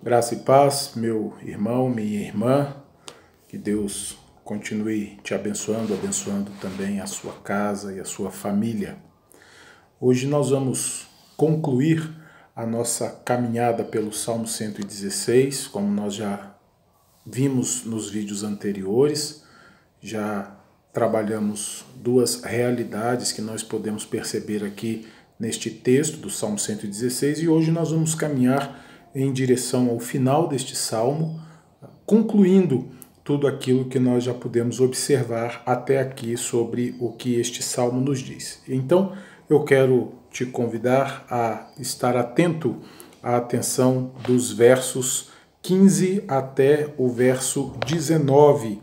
Graça e paz, meu irmão, minha irmã, que Deus continue te abençoando, abençoando também a sua casa e a sua família. Hoje nós vamos concluir a nossa caminhada pelo Salmo 116, como nós já vimos nos vídeos anteriores, já trabalhamos duas realidades que nós podemos perceber aqui neste texto do Salmo 116 e hoje nós vamos caminhar em direção ao final deste salmo, concluindo tudo aquilo que nós já pudemos observar até aqui sobre o que este salmo nos diz. Então, eu quero te convidar a estar atento à atenção dos versos 15 até o verso 19,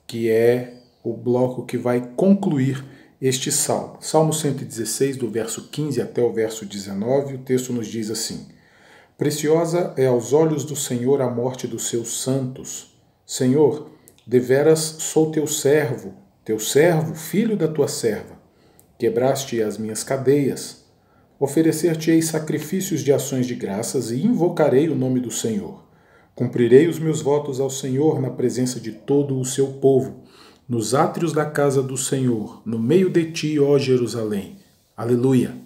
que é o bloco que vai concluir este salmo. Salmo 116, do verso 15 até o verso 19, o texto nos diz assim: Preciosa é aos olhos do Senhor a morte dos seus santos. Senhor, deveras sou teu servo, filho da tua serva. Quebraste as minhas cadeias. Oferecer-te-ei sacrifícios de ações de graças e invocarei o nome do Senhor. Cumprirei os meus votos ao Senhor na presença de todo o seu povo, nos átrios da casa do Senhor, no meio de ti, ó Jerusalém. Aleluia!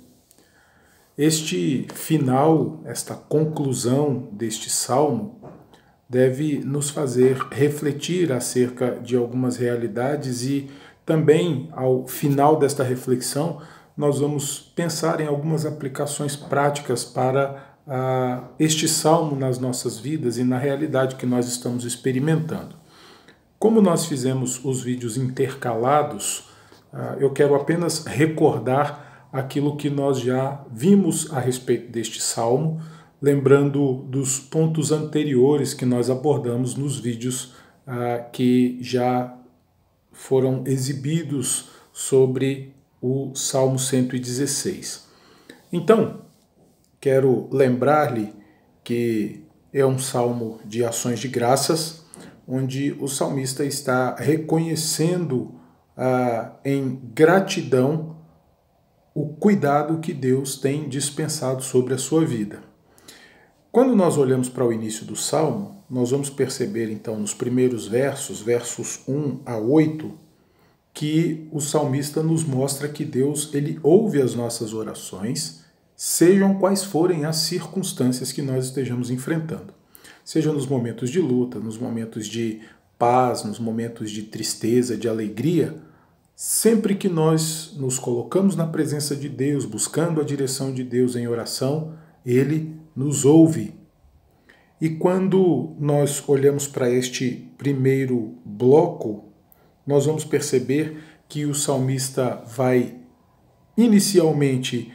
Este final, esta conclusão deste salmo, deve nos fazer refletir acerca de algumas realidades e também, ao final desta reflexão, nós vamos pensar em algumas aplicações práticas para este salmo nas nossas vidas e na realidade que nós estamos experimentando. Como nós fizemos os vídeos intercalados, eu quero apenas recordar aquilo que nós já vimos a respeito deste salmo, lembrando dos pontos anteriores que nós abordamos nos vídeos que já foram exibidos sobre o Salmo 116. Então, quero lembrar-lhe que é um salmo de ações de graças, onde o salmista está reconhecendo em gratidão o cuidado que Deus tem dispensado sobre a sua vida. Quando nós olhamos para o início do Salmo, nós vamos perceber então nos primeiros versos, versos 1 a 8, que o salmista nos mostra que Deus ele ouve as nossas orações, sejam quais forem as circunstâncias que nós estejamos enfrentando. Seja nos momentos de luta, nos momentos de paz, nos momentos de tristeza, de alegria, sempre que nós nos colocamos na presença de Deus, buscando a direção de Deus em oração, Ele nos ouve. E quando nós olhamos para este primeiro bloco, nós vamos perceber que o salmista vai inicialmente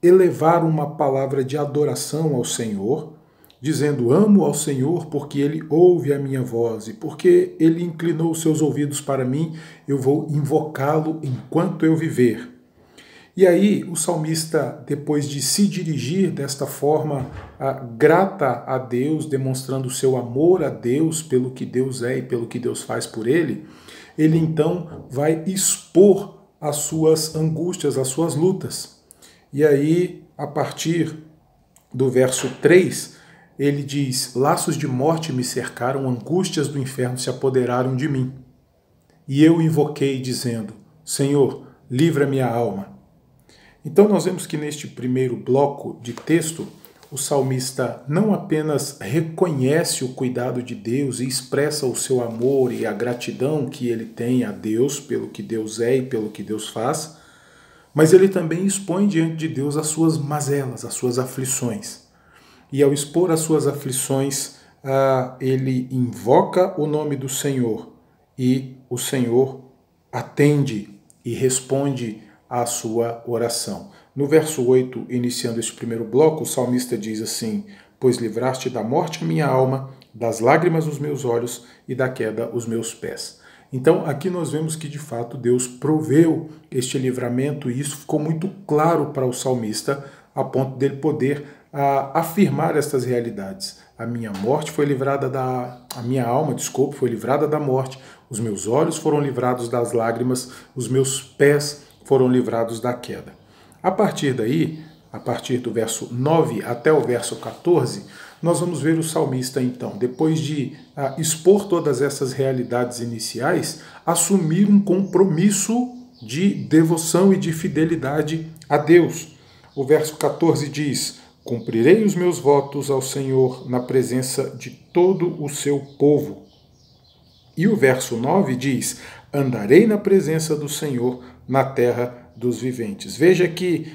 elevar uma palavra de adoração ao Senhor, dizendo: amo ao Senhor porque Ele ouve a minha voz e porque Ele inclinou os seus ouvidos para mim, eu vou invocá-lo enquanto eu viver. E aí o salmista, depois de se dirigir desta forma grata a Deus, demonstrando o seu amor a Deus pelo que Deus é e pelo que Deus faz por ele então vai expor as suas angústias, as suas lutas. E aí, a partir do verso 3, ele diz: laços de morte me cercaram, angústias do inferno se apoderaram de mim. E eu invoquei dizendo: Senhor, livra minha alma. Então nós vemos que neste primeiro bloco de texto, o salmista não apenas reconhece o cuidado de Deus e expressa o seu amor e a gratidão que ele tem a Deus pelo que Deus é e pelo que Deus faz, mas ele também expõe diante de Deus as suas mazelas, as suas aflições. E ao expor as suas aflições, ele invoca o nome do Senhor e o Senhor atende e responde à sua oração. No verso 8, iniciando este primeiro bloco, o salmista diz assim: pois livraste da morte a minha alma, das lágrimas os meus olhos e da queda os meus pés. Então aqui nós vemos que de fato Deus proveu este livramento e isso ficou muito claro para o salmista, a ponto dele poder afirmar estas realidades. A minha alma foi livrada da morte, os meus olhos foram livrados das lágrimas, os meus pés foram livrados da queda. A partir daí, a partir do verso 9 até o verso 14, nós vamos ver o salmista, então, depois de expor todas essas realidades iniciais, assumir um compromisso de devoção e de fidelidade a Deus. O verso 14 diz: cumprirei os meus votos ao Senhor na presença de todo o seu povo. E o verso 9 diz: andarei na presença do Senhor na terra dos viventes. Veja que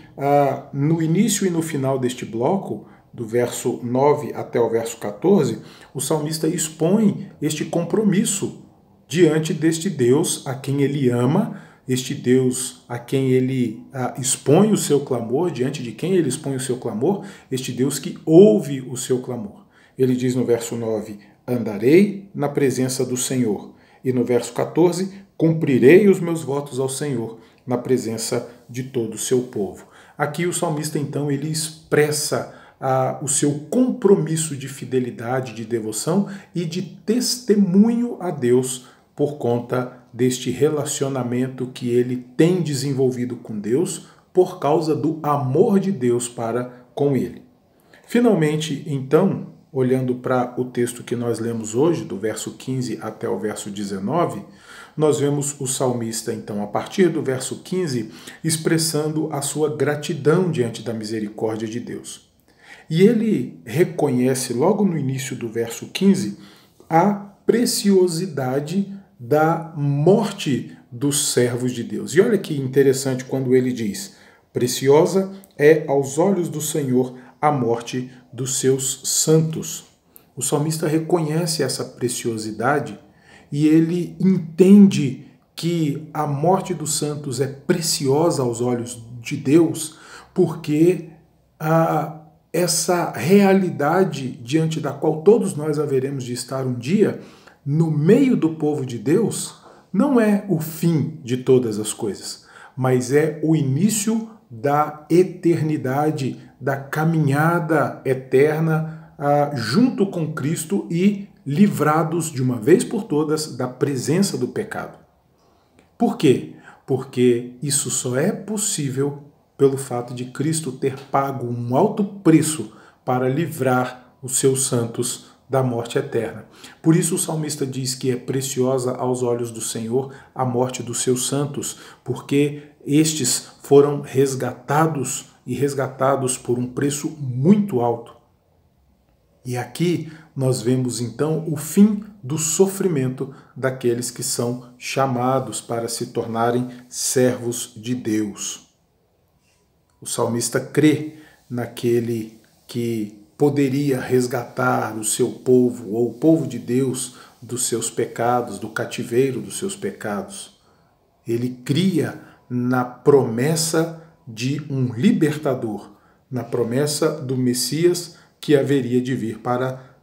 no início e no final deste bloco, do verso 9 até o verso 14, o salmista expõe este compromisso diante deste Deus a quem ele ama, este Deus a quem ele expõe o seu clamor, diante de quem ele expõe o seu clamor, este Deus que ouve o seu clamor. Ele diz no verso 9: andarei na presença do Senhor. E no verso 14, cumprirei os meus votos ao Senhor na presença de todo o seu povo. Aqui o salmista, então, ele expressa o seu compromisso de fidelidade, de devoção e de testemunho a Deus por conta deste relacionamento que ele tem desenvolvido com Deus por causa do amor de Deus para com ele. Finalmente, então, olhando para o texto que nós lemos hoje, do verso 15 até o verso 19, nós vemos o salmista, então, a partir do verso 15, expressando a sua gratidão diante da misericórdia de Deus. E ele reconhece, logo no início do verso 15, a preciosidade da morte dos servos de Deus. E olha que interessante quando ele diz: preciosa é aos olhos do Senhor a morte dos seus santos. O salmista reconhece essa preciosidade e ele entende que a morte dos santos é preciosa aos olhos de Deus, porque essa realidade diante da qual todos nós haveremos de estar um dia, no meio do povo de Deus, não é o fim de todas as coisas, mas é o início da eternidade, da caminhada eterna junto com Cristo e livrados de uma vez por todas da presença do pecado. Por quê? Porque isso só é possível pelo fato de Cristo ter pago um alto preço para livrar os seus santos da morte eterna. Por isso o salmista diz que é preciosa aos olhos do Senhor a morte dos seus santos, porque estes foram resgatados e resgatados por um preço muito alto. E aqui nós vemos então o fim do sofrimento daqueles que são chamados para se tornarem servos de Deus. O salmista crê naquele que poderia resgatar o seu povo, ou o povo de Deus, dos seus pecados, do cativeiro dos seus pecados. Ele cria na promessa de um libertador, na promessa do Messias que haveria de vir para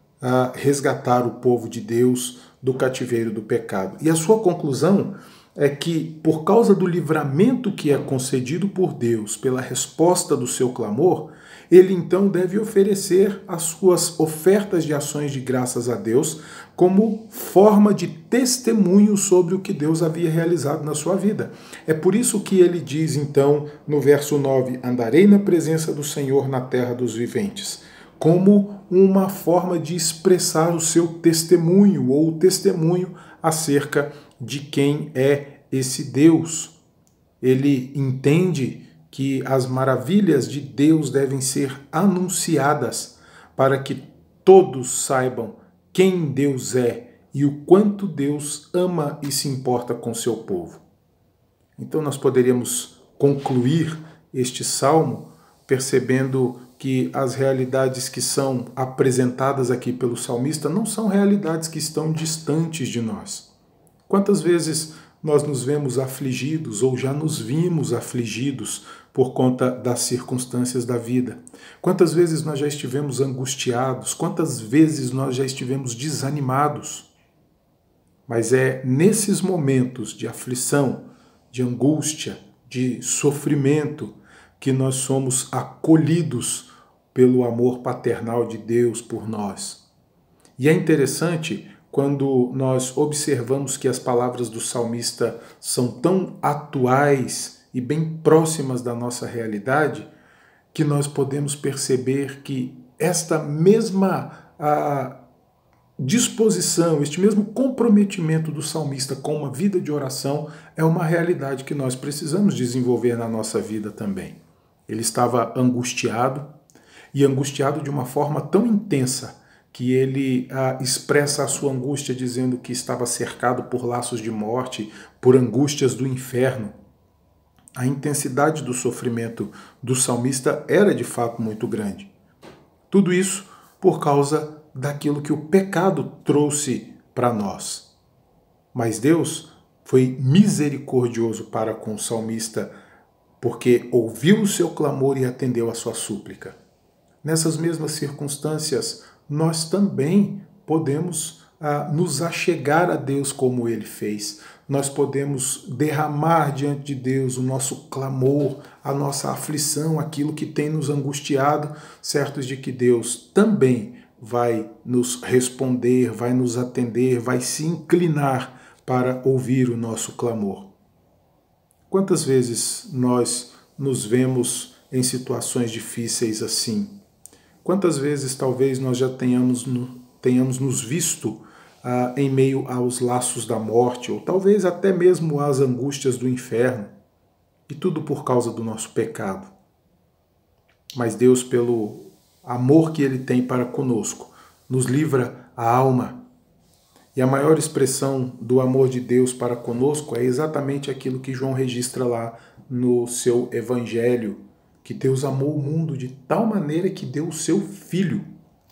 resgatar o povo de Deus do cativeiro do pecado. E a sua conclusão é que, por causa do livramento que é concedido por Deus pela resposta do seu clamor, ele então deve oferecer as suas ofertas de ações de graças a Deus como forma de testemunho sobre o que Deus havia realizado na sua vida. É por isso que ele diz então no verso 9: andarei na presença do Senhor na terra dos viventes, como uma forma de expressar o seu testemunho ou o testemunho acerca de quem é esse Deus. Ele entende que as maravilhas de Deus devem ser anunciadas para que todos saibam quem Deus é e o quanto Deus ama e se importa com seu povo. Então nós poderíamos concluir este salmo percebendo que as realidades que são apresentadas aqui pelo salmista não são realidades que estão distantes de nós. Quantas vezes nós nos vemos afligidos ou já nos vimos afligidos por conta das circunstâncias da vida? Quantas vezes nós já estivemos angustiados? Quantas vezes nós já estivemos desanimados? Mas é nesses momentos de aflição, de angústia, de sofrimento, que nós somos acolhidos pelo amor paternal de Deus por nós. E é interessante quando nós observamos que as palavras do salmista são tão atuais e bem próximas da nossa realidade, que nós podemos perceber que esta mesma disposição, este mesmo comprometimento do salmista com uma vida de oração é uma realidade que nós precisamos desenvolver na nossa vida também. Ele estava angustiado, e angustiado de uma forma tão intensa que ele expressa a sua angústia dizendo que estava cercado por laços de morte, por angústias do inferno. A intensidade do sofrimento do salmista era de fato muito grande. Tudo isso por causa daquilo que o pecado trouxe para nós. Mas Deus foi misericordioso para com o salmista, porque ouviu o seu clamor e atendeu a sua súplica. Nessas mesmas circunstâncias, nós também podemos nos achegar a Deus como Ele fez. Nós podemos derramar diante de Deus o nosso clamor, a nossa aflição, aquilo que tem nos angustiado, certos de que Deus também vai nos responder, vai nos atender, vai se inclinar para ouvir o nosso clamor. Quantas vezes nós nos vemos em situações difíceis assim? Quantas vezes talvez nós já tenhamos nos visto em meio aos laços da morte, ou talvez até mesmo às angústias do inferno, e tudo por causa do nosso pecado. Mas Deus, pelo amor que Ele tem para conosco, nos livra a alma. E a maior expressão do amor de Deus para conosco é exatamente aquilo que João registra lá no seu Evangelho, que Deus amou o mundo de tal maneira que deu o seu Filho,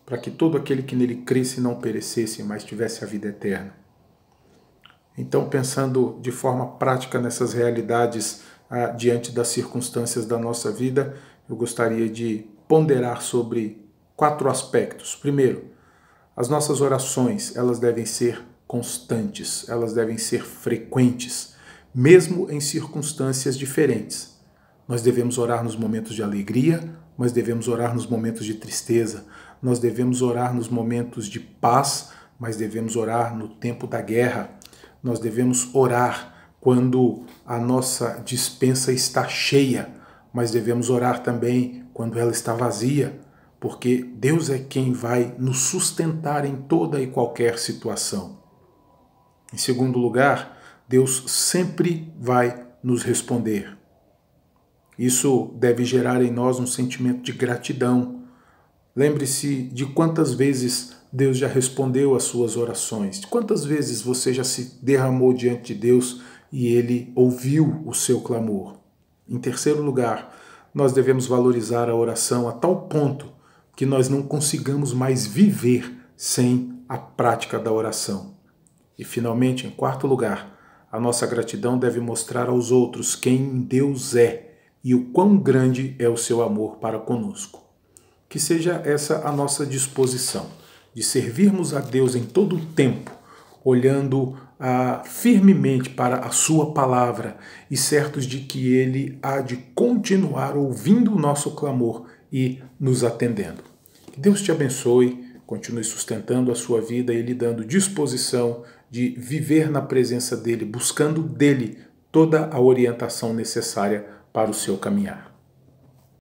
para que todo aquele que nele cresce não perecesse, mas tivesse a vida eterna. Então, pensando de forma prática nessas realidades diante das circunstâncias da nossa vida, eu gostaria de ponderar sobre 4 aspectos. Primeiro, as nossas orações, elas devem ser constantes, elas devem ser frequentes, mesmo em circunstâncias diferentes. Nós devemos orar nos momentos de alegria, mas devemos orar nos momentos de tristeza. Nós devemos orar nos momentos de paz, mas devemos orar no tempo da guerra. Nós devemos orar quando a nossa despensa está cheia, mas devemos orar também quando ela está vazia, porque Deus é quem vai nos sustentar em toda e qualquer situação. Em segundo lugar, Deus sempre vai nos responder. Isso deve gerar em nós um sentimento de gratidão. Lembre-se de quantas vezes Deus já respondeu às suas orações, de quantas vezes você já se derramou diante de Deus e Ele ouviu o seu clamor. Em terceiro lugar, nós devemos valorizar a oração a tal ponto que nós não consigamos mais viver sem a prática da oração. E finalmente, em quarto lugar, a nossa gratidão deve mostrar aos outros quem Deus é e o quão grande é o seu amor para conosco. Que seja essa a nossa disposição, de servirmos a Deus em todo o tempo, olhando firmemente para a sua palavra e certos de que Ele há de continuar ouvindo o nosso clamor e nos atendendo. Que Deus te abençoe, continue sustentando a sua vida e lhe dando disposição de viver na presença dEle, buscando dEle toda a orientação necessária para o seu caminhar.